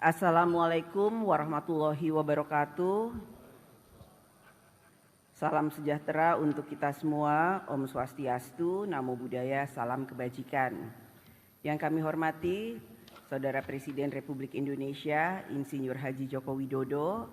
Assalamualaikum warahmatullahi wabarakatuh. Salam sejahtera untuk kita semua. Om Swastiastu, Namo Buddhaya, salam kebajikan. Yang kami hormati Saudara Presiden Republik Indonesia Insinyur Haji Joko Widodo.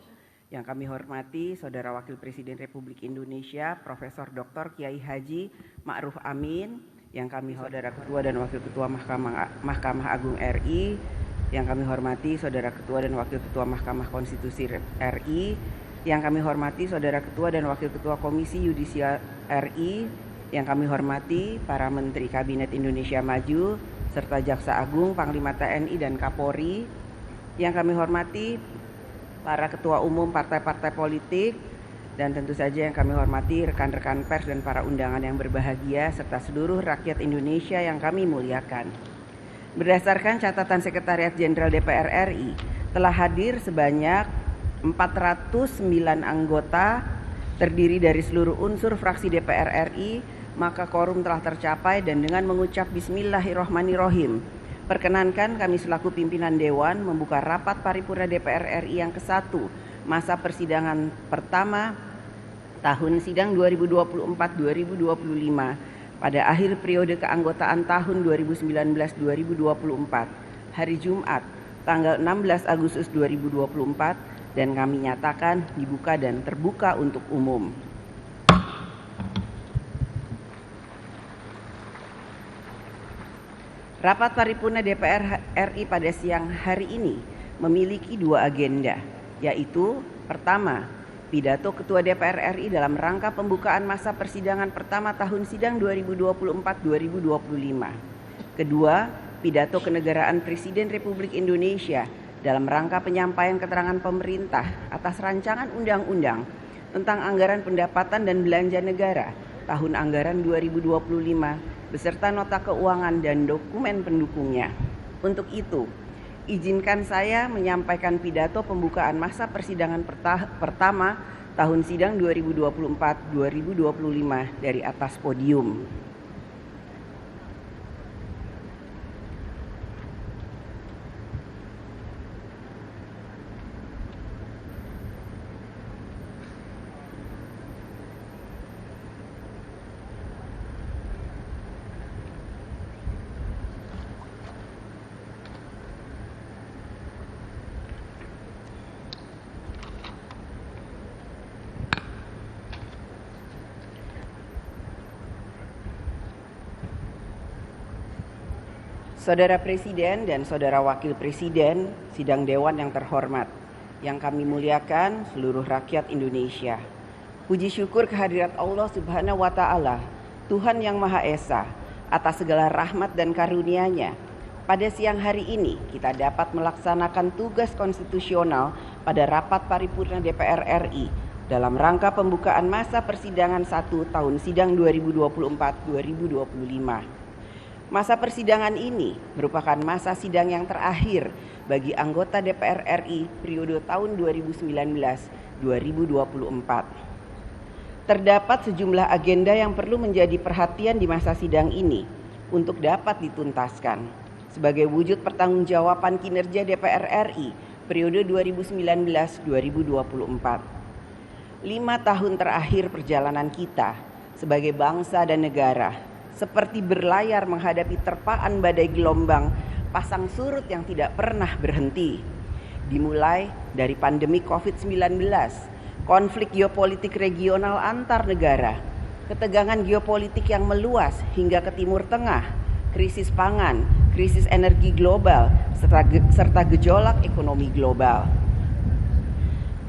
Yang kami hormati Saudara Wakil Presiden Republik Indonesia Profesor Dr. Kiai Haji Ma'ruf Amin. Yang kami Saudara Ketua dan Wakil Ketua Mahkamah Agung RI. Yang kami hormati Saudara Ketua dan Wakil Ketua Mahkamah Konstitusi RI. Yang kami hormati Saudara Ketua dan Wakil Ketua Komisi Yudisial RI. Yang kami hormati para Menteri Kabinet Indonesia Maju serta Jaksa Agung, Panglima TNI dan Kapolri. Yang kami hormati para Ketua Umum partai-partai politik. Dan tentu saja yang kami hormati rekan-rekan pers dan para undangan yang berbahagia serta seluruh rakyat Indonesia yang kami muliakan. Berdasarkan catatan Sekretariat Jenderal DPR RI, telah hadir sebanyak 409 anggota terdiri dari seluruh unsur fraksi DPR RI, maka quorum telah tercapai dan dengan mengucap Bismillahirrohmanirrohim, perkenankan kami selaku pimpinan Dewan membuka rapat paripurna DPR RI yang ke-1 masa persidangan pertama tahun sidang 2024-2025 pada akhir periode keanggotaan tahun 2019-2024 hari Jumat tanggal 16 Agustus 2024 dan kami nyatakan dibuka dan terbuka untuk umum. Rapat paripurna DPR RI pada siang hari ini memiliki dua agenda, yaitu pertama, pidato Ketua DPR RI dalam rangka pembukaan masa persidangan pertama tahun sidang 2024-2025. Kedua, pidato kenegaraan Presiden Republik Indonesia dalam rangka penyampaian keterangan pemerintah atas rancangan undang-undang tentang anggaran pendapatan dan belanja negara tahun anggaran 2025 beserta nota keuangan dan dokumen pendukungnya. Untuk itu, izinkan saya menyampaikan pidato pembukaan masa persidangan pertama tahun sidang 2024-2025 dari atas podium. Saudara Presiden dan Saudara Wakil Presiden Sidang Dewan yang terhormat, yang kami muliakan seluruh rakyat Indonesia. Puji syukur kehadirat Allah Subhanahu wa Ta'ala, Tuhan yang Maha Esa, atas segala rahmat dan karunia-Nya. Pada siang hari ini kita dapat melaksanakan tugas konstitusional pada rapat paripurna DPR RI dalam rangka pembukaan masa persidangan 1 tahun sidang 2024-2025. Masa persidangan ini merupakan masa sidang yang terakhir bagi anggota DPR RI periode tahun 2019-2024. Terdapat sejumlah agenda yang perlu menjadi perhatian di masa sidang ini untuk dapat dituntaskan sebagai wujud pertanggungjawaban kinerja DPR RI periode 2019-2024. 5 tahun terakhir perjalanan kita sebagai bangsa dan negara seperti berlayar menghadapi terpaan badai gelombang pasang surut yang tidak pernah berhenti. Dimulai dari pandemi COVID-19, konflik geopolitik regional antar negara, ketegangan geopolitik yang meluas hingga ke Timur Tengah, krisis pangan, krisis energi global, serta gejolak ekonomi global.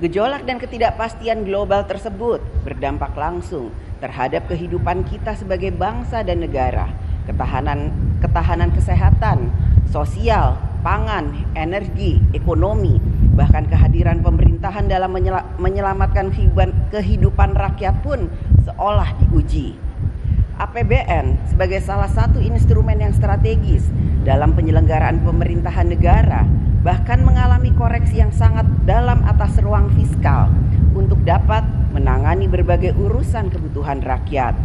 Gejolak dan ketidakpastian global tersebut berdampak langsung terhadap kehidupan kita sebagai bangsa dan negara, ketahanan kesehatan, sosial, pangan, energi, ekonomi, bahkan kehadiran pemerintahan dalam menyelamatkan kehidupan rakyat pun seolah diuji. APBN sebagai salah satu instrumen yang strategis dalam penyelenggaraan pemerintahan negara bahkan mengalami koreksi yang sangat dalam atas ruang fiskal untuk dapat menangani berbagai urusan kebutuhan rakyat.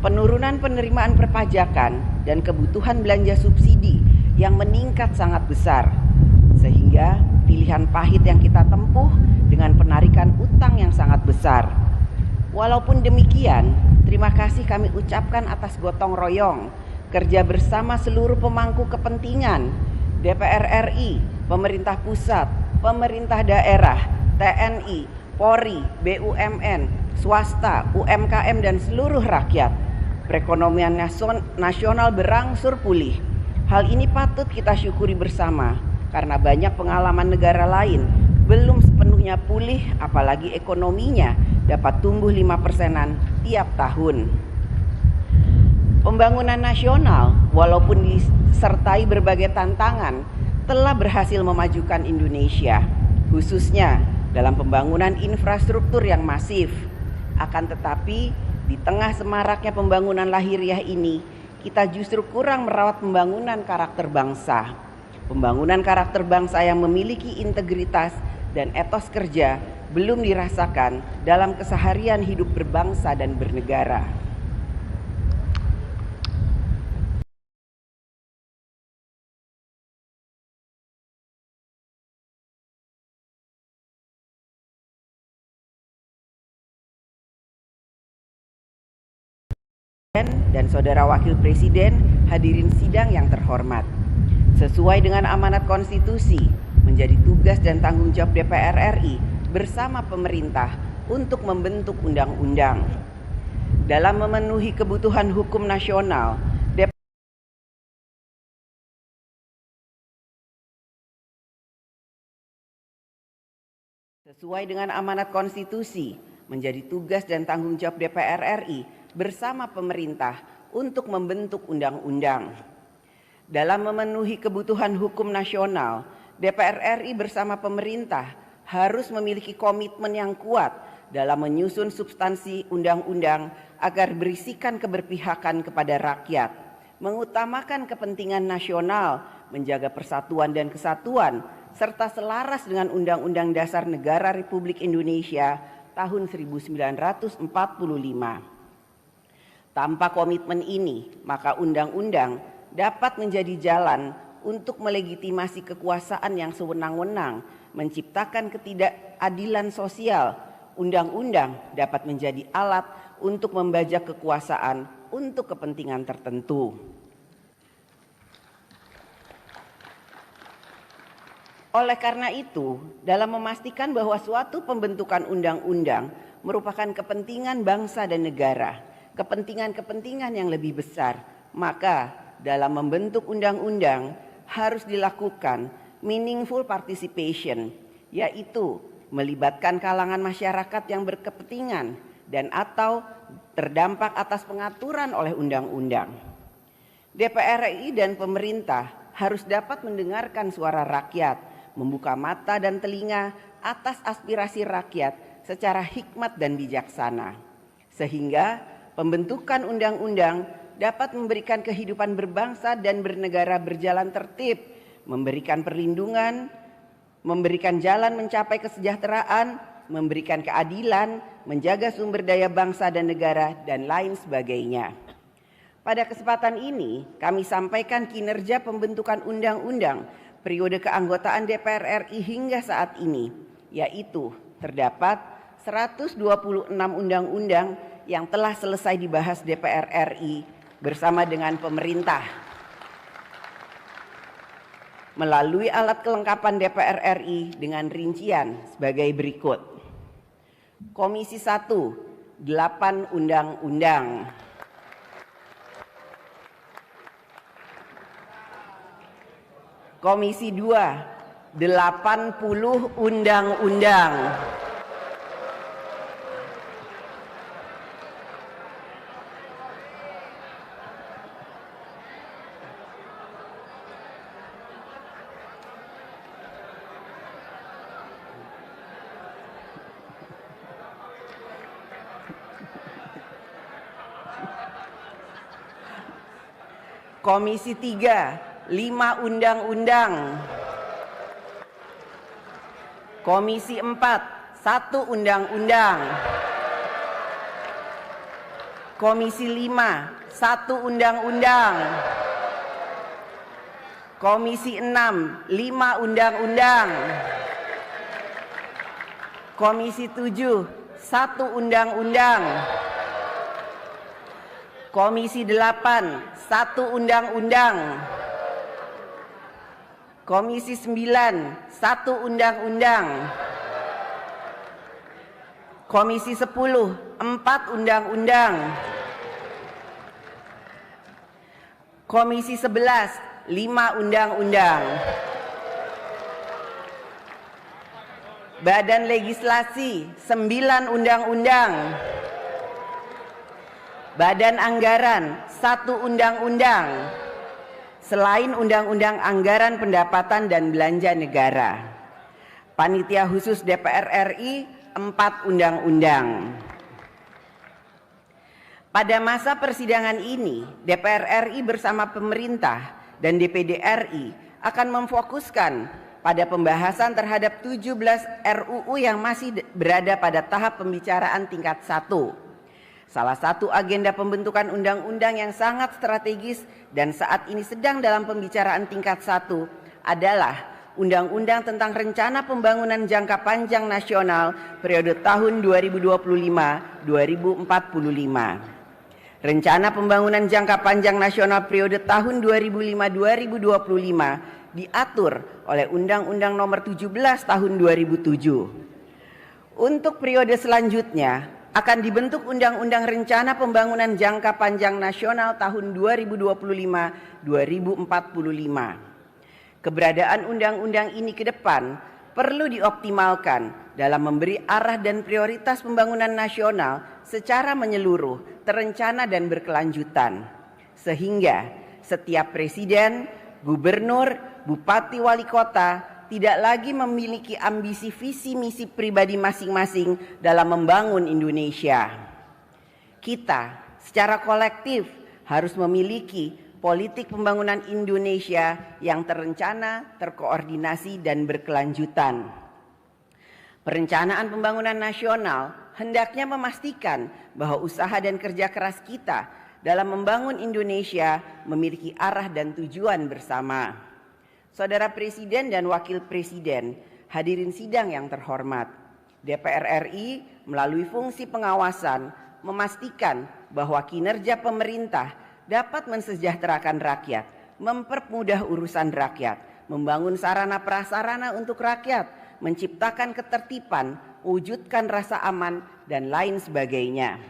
Penurunan penerimaan perpajakan dan kebutuhan belanja subsidi yang meningkat sangat besar, sehingga pilihan pahit yang kita tempuh dengan penarikan utang yang sangat besar. Walaupun demikian, terima kasih kami ucapkan atas gotong royong, kerja bersama seluruh pemangku kepentingan, DPR RI, pemerintah pusat, pemerintah daerah, TNI, Polri, BUMN, swasta, UMKM, dan seluruh rakyat. Perekonomian nasional berangsur pulih. Hal ini patut kita syukuri bersama, karena banyak pengalaman negara lain belum sepenuhnya pulih, apalagi ekonominya dapat tumbuh 5%-an tiap tahun. Pembangunan nasional, walaupun disertai berbagai tantangan, telah berhasil memajukan Indonesia, khususnya dalam pembangunan infrastruktur yang masif. Akan tetapi, di tengah semaraknya pembangunan lahiriah ini, kita justru kurang merawat pembangunan karakter bangsa. Pembangunan karakter bangsa yang memiliki integritas dan etos kerja belum dirasakan dalam keseharian hidup berbangsa dan bernegara. Dan Saudara Wakil Presiden, hadirin sidang yang terhormat. Sesuai dengan amanat konstitusi, menjadi tugas dan tanggung jawab DPR RI bersama pemerintah untuk membentuk undang-undang. Dalam memenuhi kebutuhan hukum nasional, sesuai dengan amanat konstitusi, menjadi tugas dan tanggung jawab DPR RI bersama pemerintah untuk membentuk undang-undang. Dalam memenuhi kebutuhan hukum nasional, DPR RI bersama pemerintah harus memiliki komitmen yang kuat dalam menyusun substansi undang-undang agar berisikan keberpihakan kepada rakyat, mengutamakan kepentingan nasional, menjaga persatuan dan kesatuan, serta selaras dengan Undang-Undang Dasar Negara Republik Indonesia tahun 1945. Tanpa komitmen ini, maka undang-undang dapat menjadi jalan untuk melegitimasi kekuasaan yang sewenang-wenang, menciptakan ketidakadilan sosial. Undang-undang dapat menjadi alat untuk membajak kekuasaan untuk kepentingan tertentu. Oleh karena itu, dalam memastikan bahwa suatu pembentukan undang-undang merupakan kepentingan bangsa dan negara, kepentingan-kepentingan yang lebih besar, maka dalam membentuk undang-undang harus dilakukan meaningful participation, yaitu melibatkan kalangan masyarakat yang berkepentingan dan atau terdampak atas pengaturan oleh undang-undang. DPR RI dan pemerintah harus dapat mendengarkan suara rakyat, membuka mata dan telinga atas aspirasi rakyat secara hikmat dan bijaksana, sehingga pembentukan undang-undang dapat memberikan kehidupan berbangsa dan bernegara berjalan tertib, memberikan perlindungan, memberikan jalan mencapai kesejahteraan, memberikan keadilan, menjaga sumber daya bangsa dan negara, dan lain sebagainya. Pada kesempatan ini, kami sampaikan kinerja pembentukan undang-undang periode keanggotaan DPR RI hingga saat ini, yaitu terdapat 126 undang-undang yang telah selesai dibahas DPR RI bersama dengan pemerintah. Melalui alat kelengkapan DPR RI dengan rincian sebagai berikut. Komisi 1, 8 undang-undang. Komisi 2, 80 undang-undang. Komisi 3, 5 undang-undang. Komisi 4, 1 undang-undang. Komisi 5, 1 undang-undang. Komisi 6, 5 undang-undang. Komisi 7, 1 undang-undang. Komisi 8, 1 undang-undang. Komisi 9, 1 undang-undang. Komisi 10, 4 undang-undang. Komisi 11, 5 undang-undang. Badan Legislasi, 9 undang-undang. Badan Anggaran, 1 undang-undang. Selain Undang-Undang Anggaran Pendapatan dan Belanja Negara. Panitia Khusus DPR RI, 4 undang-undang. Pada masa persidangan ini, DPR RI bersama pemerintah dan DPD RI akan memfokuskan pada pembahasan terhadap 17 RUU yang masih berada pada tahap pembicaraan tingkat 1. Salah satu agenda pembentukan undang-undang yang sangat strategis dan saat ini sedang dalam pembicaraan tingkat 1 adalah Undang-Undang tentang Rencana Pembangunan Jangka Panjang Nasional periode tahun 2025-2045. Rencana Pembangunan Jangka Panjang Nasional periode tahun 2005-2025 diatur oleh Undang-Undang Nomor 17 Tahun 2007. Untuk periode selanjutnya akan dibentuk Undang-Undang Rencana Pembangunan Jangka Panjang Nasional tahun 2025-2045. Keberadaan undang-undang ini ke depan perlu dioptimalkan dalam memberi arah dan prioritas pembangunan nasional secara menyeluruh, terencana dan berkelanjutan. Sehingga setiap presiden, gubernur, bupati, wali kota tidak lagi memiliki ambisi visi misi pribadi masing-masing dalam membangun Indonesia. Kita secara kolektif harus memiliki politik pembangunan Indonesia yang terencana, terkoordinasi dan berkelanjutan. Perencanaan pembangunan nasional hendaknya memastikan bahwa usaha dan kerja keras kita dalam membangun Indonesia memiliki arah dan tujuan bersama. Saudara Presiden dan Wakil Presiden, hadirin sidang yang terhormat, DPR RI melalui fungsi pengawasan memastikan bahwa kinerja pemerintah dapat mensejahterakan rakyat, mempermudah urusan rakyat, membangun sarana prasarana untuk rakyat, menciptakan ketertiban, wujudkan rasa aman, dan lain sebagainya.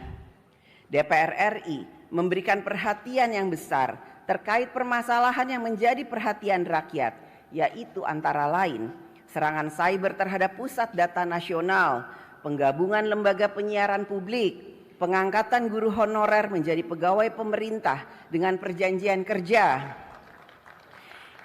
DPR RI memberikan perhatian yang besar terkait permasalahan yang menjadi perhatian rakyat, yaitu antara lain serangan cyber terhadap pusat data nasional, penggabungan lembaga penyiaran publik, pengangkatan guru honorer menjadi pegawai pemerintah dengan perjanjian kerja,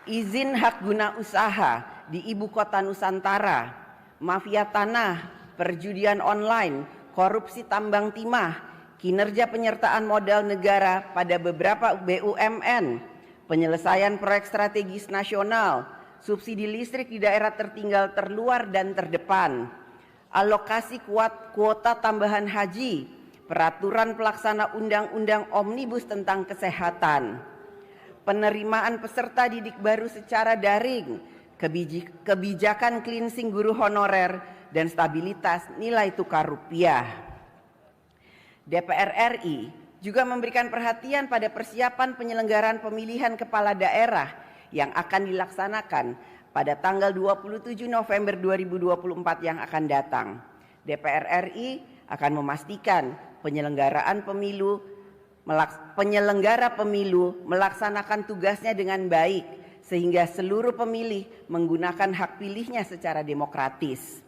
izin hak guna usaha di ibu kota Nusantara, mafia tanah, perjudian online, korupsi tambang timah, kinerja penyertaan modal negara pada beberapa BUMN, penyelesaian proyek strategis nasional, subsidi listrik di daerah tertinggal, terluar dan terdepan, alokasi kuota tambahan haji, peraturan pelaksana undang-undang omnibus tentang kesehatan, penerimaan peserta didik baru secara daring, kebijakan cleansing guru honorer, dan stabilitas nilai tukar rupiah. DPR RI juga memberikan perhatian pada persiapan penyelenggaraan pemilihan kepala daerah yang akan dilaksanakan pada tanggal 27 November 2024 yang akan datang. DPR RI akan memastikan penyelenggara pemilu melaksanakan tugasnya dengan baik sehingga seluruh pemilih menggunakan hak pilihnya secara demokratis.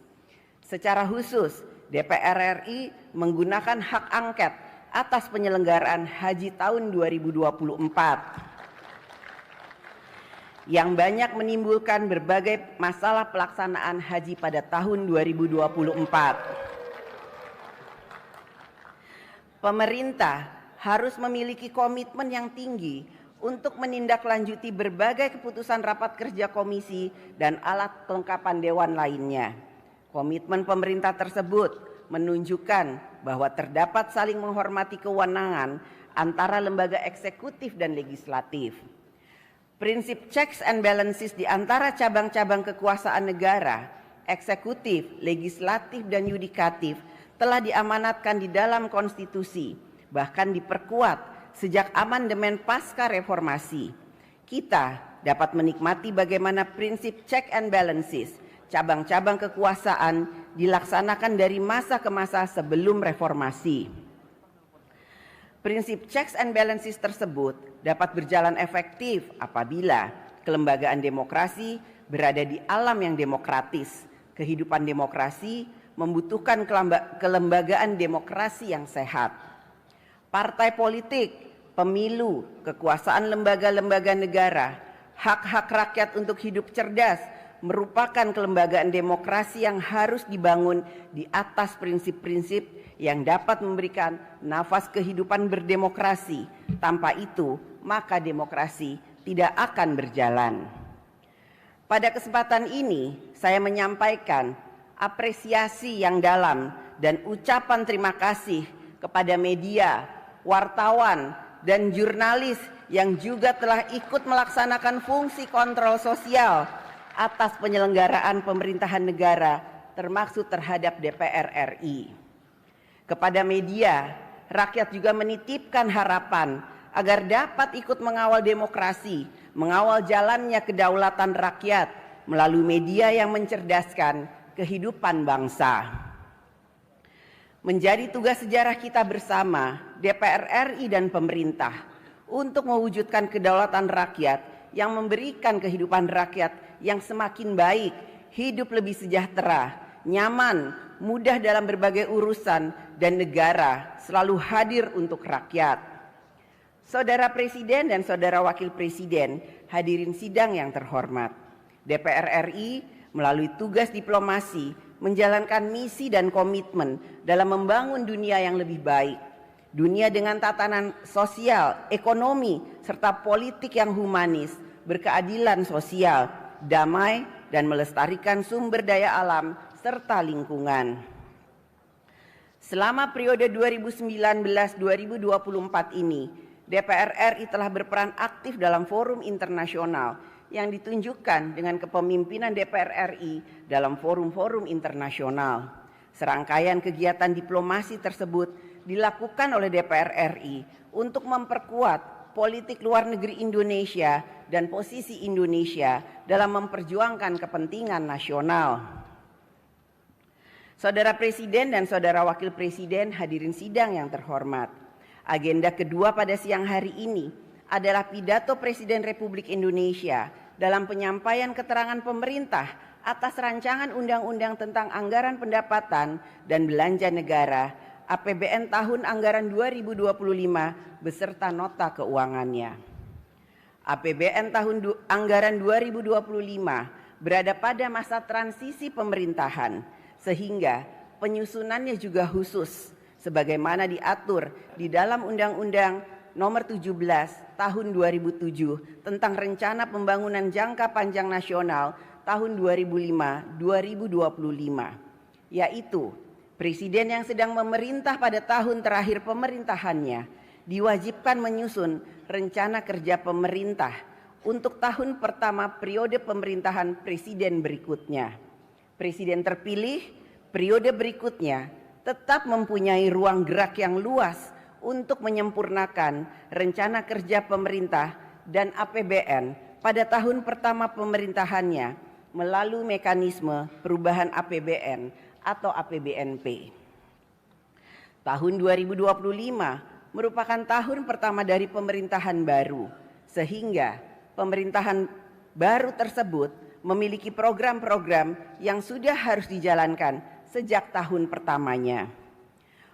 Secara khusus, DPR RI menggunakan hak angket atas penyelenggaraan haji tahun 2024 yang banyak menimbulkan berbagai masalah pelaksanaan haji pada tahun 2024. Pemerintah harus memiliki komitmen yang tinggi untuk menindaklanjuti berbagai keputusan rapat kerja komisi dan alat kelengkapan dewan lainnya. Komitmen pemerintah tersebut menunjukkan bahwa terdapat saling menghormati kewenangan antara lembaga eksekutif dan legislatif. Prinsip checks and balances di antara cabang-cabang kekuasaan negara, eksekutif, legislatif, dan yudikatif telah diamanatkan di dalam konstitusi, bahkan diperkuat sejak amandemen pasca reformasi. Kita dapat menikmati bagaimana prinsip check and balances, cabang-cabang kekuasaan dilaksanakan dari masa ke masa sebelum reformasi. Prinsip checks and balances tersebut dapat berjalan efektif apabila kelembagaan demokrasi berada di alam yang demokratis. Kehidupan demokrasi membutuhkan kelembagaan demokrasi yang sehat. Partai politik, pemilu, kekuasaan lembaga-lembaga negara, hak-hak rakyat untuk hidup cerdas merupakan kelembagaan demokrasi yang harus dibangun di atas prinsip-prinsip yang dapat memberikan nafas kehidupan berdemokrasi. Tanpa itu, maka demokrasi tidak akan berjalan. Pada kesempatan ini, saya menyampaikan apresiasi yang dalam dan ucapan terima kasih kepada media, wartawan, dan jurnalis yang juga telah ikut melaksanakan fungsi kontrol sosial atas penyelenggaraan pemerintahan negara, termasuk terhadap DPR RI. Kepada media, rakyat juga menitipkan harapan agar dapat ikut mengawal demokrasi, mengawal jalannya kedaulatan rakyat melalui media yang mencerdaskan kehidupan bangsa. Menjadi tugas sejarah kita bersama, DPR RI dan pemerintah, untuk mewujudkan kedaulatan rakyat yang memberikan kehidupan rakyat yang semakin baik, hidup lebih sejahtera, nyaman, mudah dalam berbagai urusan, dan negara selalu hadir untuk rakyat. Saudara Presiden dan Saudara Wakil Presiden, hadirin sidang yang terhormat, DPR RI melalui tugas diplomasi menjalankan misi dan komitmen dalam membangun dunia yang lebih baik. Dunia dengan tatanan sosial, ekonomi, serta politik yang humanis, berkeadilan sosial, damai, dan melestarikan sumber daya alam serta lingkungan. Selama periode 2019-2024 ini, DPR RI telah berperan aktif dalam forum internasional yang ditunjukkan dengan kepemimpinan DPR RI dalam forum-forum internasional. Serangkaian kegiatan diplomasi tersebut dilakukan oleh DPR RI untuk memperkuat politik luar negeri Indonesia dan posisi Indonesia dalam memperjuangkan kepentingan nasional. Saudara Presiden dan Saudara Wakil Presiden, hadirin sidang yang terhormat, agenda kedua pada siang hari ini adalah pidato Presiden Republik Indonesia dalam penyampaian keterangan pemerintah atas rancangan undang-undang tentang anggaran pendapatan dan belanja negara APBN tahun anggaran 2025 beserta nota keuangannya. APBN tahun anggaran 2025 berada pada masa transisi pemerintahan, sehingga penyusunannya juga khusus sebagaimana diatur di dalam Undang-Undang Nomor 17 Tahun 2007 tentang Rencana Pembangunan Jangka Panjang Nasional tahun 2005-2025, yaitu Presiden yang sedang memerintah pada tahun terakhir pemerintahannya diwajibkan menyusun rencana kerja pemerintah untuk tahun pertama periode pemerintahan presiden berikutnya. Presiden terpilih periode berikutnya tetap mempunyai ruang gerak yang luas untuk menyempurnakan rencana kerja pemerintah dan APBN pada tahun pertama pemerintahannya melalui mekanisme perubahan APBN atau APBNP. Tahun 2025 merupakan tahun pertama dari pemerintahan baru, sehingga pemerintahan baru tersebut memiliki program-program yang sudah harus dijalankan sejak tahun pertamanya.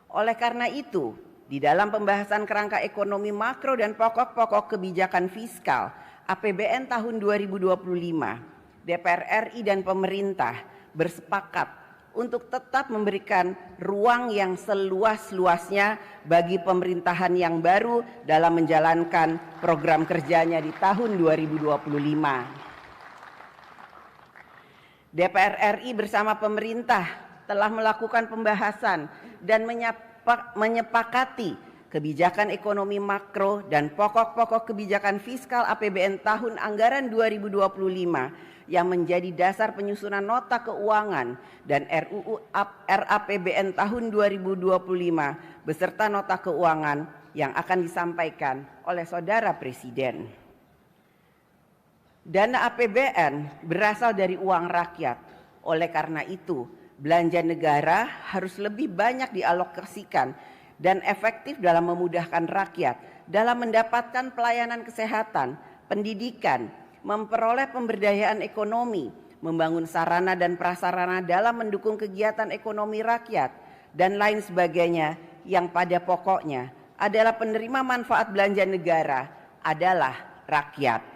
Oleh karena itu, di dalam pembahasan kerangka ekonomi makro dan pokok-pokok kebijakan fiskal APBN tahun 2025, DPR RI dan pemerintah bersepakat untuk tetap memberikan ruang yang seluas-luasnya bagi pemerintahan yang baru dalam menjalankan program kerjanya di tahun 2025. DPR RI bersama pemerintah telah melakukan pembahasan dan menyepakati kebijakan ekonomi makro, dan pokok-pokok kebijakan fiskal APBN tahun anggaran 2025 yang menjadi dasar penyusunan nota keuangan dan RUU RAPBN tahun 2025 beserta nota keuangan yang akan disampaikan oleh Saudara Presiden. Dana APBN berasal dari uang rakyat. Oleh karena itu, belanja negara harus lebih banyak dialokasikan dan efektif dalam memudahkan rakyat dalam mendapatkan pelayanan kesehatan, pendidikan, memperoleh pemberdayaan ekonomi, membangun sarana dan prasarana dalam mendukung kegiatan ekonomi rakyat, dan lain sebagainya yang pada pokoknya adalah penerima manfaat belanja negara adalah rakyat.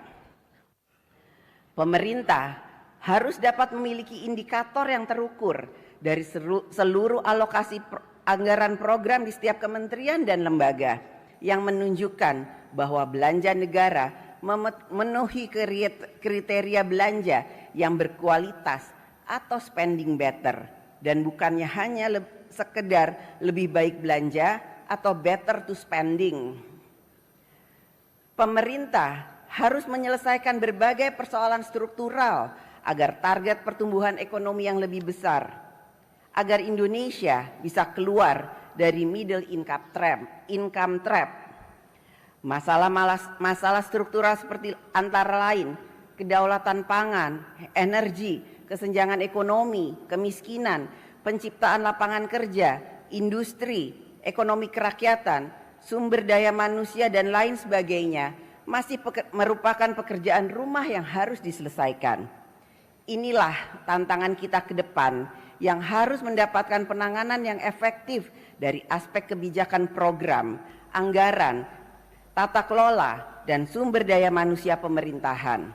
Pemerintah harus dapat memiliki indikator yang terukur dari seluruh alokasi anggaran program di setiap kementerian dan lembaga yang menunjukkan bahwa belanja negara memenuhi kriteria belanja yang berkualitas atau spending better dan bukannya hanya sekedar lebih baik belanja atau better to spending. Pemerintah harus menyelesaikan berbagai persoalan struktural agar target pertumbuhan ekonomi yang lebih besar, agar Indonesia bisa keluar dari middle income trap. Masalah struktural seperti antara lain kedaulatan pangan, energi, kesenjangan ekonomi, kemiskinan, penciptaan lapangan kerja, industri, ekonomi kerakyatan, sumber daya manusia dan lain sebagainya masih merupakan pekerjaan rumah yang harus diselesaikan. Inilah tantangan kita ke depan yang harus mendapatkan penanganan yang efektif dari aspek kebijakan program, anggaran, tata kelola, dan sumber daya manusia pemerintahan.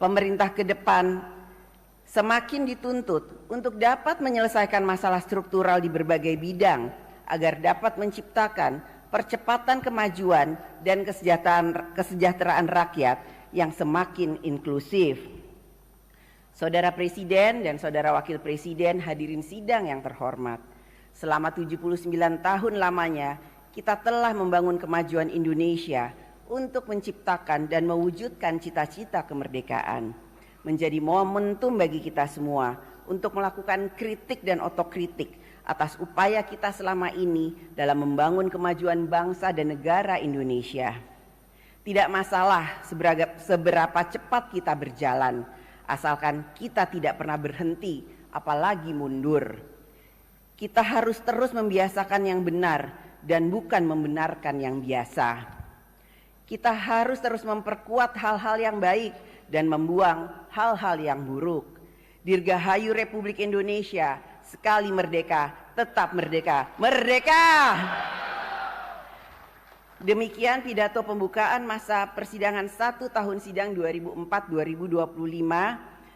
Pemerintah ke depan semakin dituntut untuk dapat menyelesaikan masalah struktural di berbagai bidang agar dapat menciptakan percepatan kemajuan dan kesejahteraan rakyat yang semakin inklusif. Saudara Presiden dan Saudara Wakil Presiden hadirin sidang yang terhormat, selama 79 tahun lamanya kita telah membangun kemajuan Indonesia untuk menciptakan dan mewujudkan cita-cita kemerdekaan. Menjadi momentum bagi kita semua untuk melakukan kritik dan otokritik atas upaya kita selama ini dalam membangun kemajuan bangsa dan negara Indonesia. Tidak masalah seberapa cepat kita berjalan, asalkan kita tidak pernah berhenti, apalagi mundur. Kita harus terus membiasakan yang benar dan bukan membenarkan yang biasa. Kita harus terus memperkuat hal-hal yang baik dan membuang hal-hal yang buruk. Dirgahayu Republik Indonesia, sekali merdeka, tetap merdeka. Merdeka! Demikian pidato pembukaan masa persidangan 1 tahun sidang 2004-2025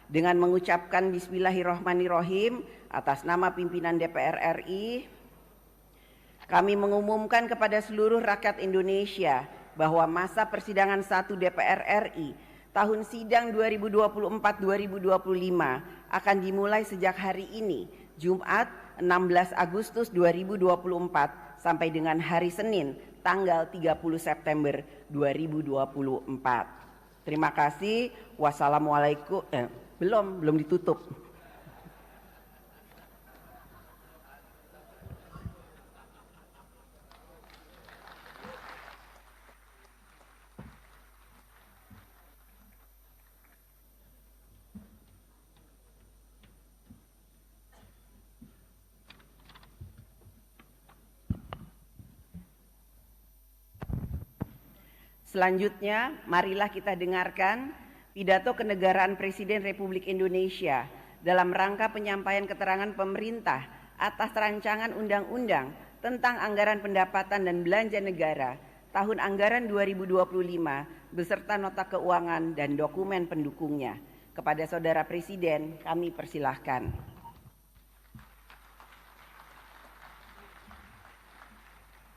dengan mengucapkan Bismillahirrahmanirrahim atas nama pimpinan DPR RI. Kami mengumumkan kepada seluruh rakyat Indonesia bahwa masa persidangan 1 DPR RI tahun sidang 2024-2025 akan dimulai sejak hari ini, Jumat 16 Agustus 2024 sampai dengan hari Senin tanggal 30 September 2024. Terima kasih. Wassalamualaikum. Belum ditutup. Selanjutnya, marilah kita dengarkan pidato kenegaraan Presiden Republik Indonesia dalam rangka penyampaian keterangan pemerintah atas rancangan undang-undang tentang anggaran pendapatan dan belanja negara tahun anggaran 2025 beserta nota keuangan dan dokumen pendukungnya. Kepada Saudara Presiden, kami persilahkan.